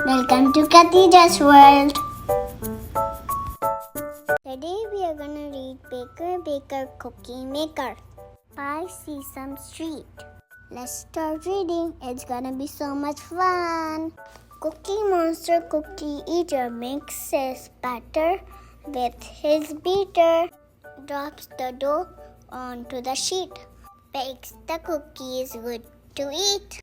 Welcome to Khadija's World. Today we are going to read Baker, Baker, Cookie Maker by Sesame Street. Let's start reading. It's gonna be so much fun. Cookie Monster Cookie Eater mixes batter with his beater, drops the dough onto the sheet, bakes the cookies good to eat.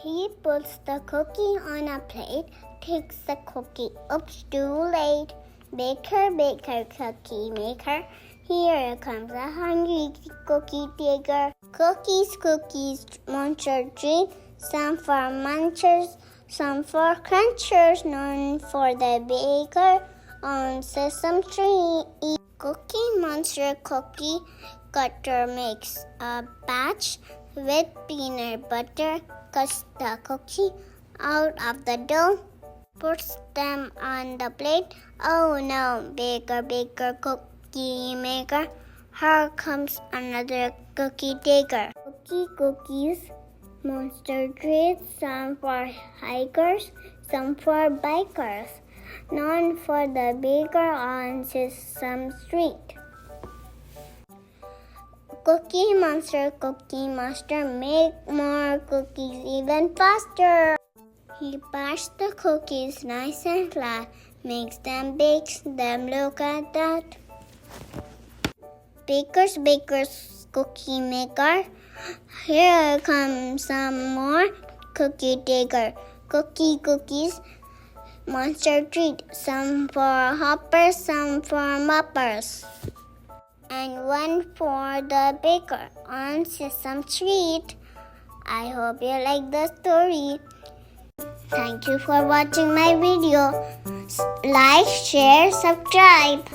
He puts the cookie on a plate, takes the cookie. Oops, too late. Baker, baker, cookie maker. Here comes a hungry cookie taker. Cookies, cookies, monster treat. Some for munchers, some for crunchers. None for the baker on Sesame Street. Cookie Monster Cookie Cutter makes a batch with peanut butter, cuts the cookie out of the dough, puts them on the plate. Oh no, baker, baker, cookie maker, here comes another cookie taker. Cookies, monster treats, some for hikers, some for bikers. None for the baker on Sesame Street. Cookie Monster, make more cookies even faster. He bats the cookies nice and flat, makes them, bakes them, look at that. Baker's cookie maker, here comes some more cookie taker. Cookies, monster treat, some for hoppers, some for moppers, and one for the baker on Sesame Street. I hope you like the story. Thank you for watching my video. Like, share, subscribe.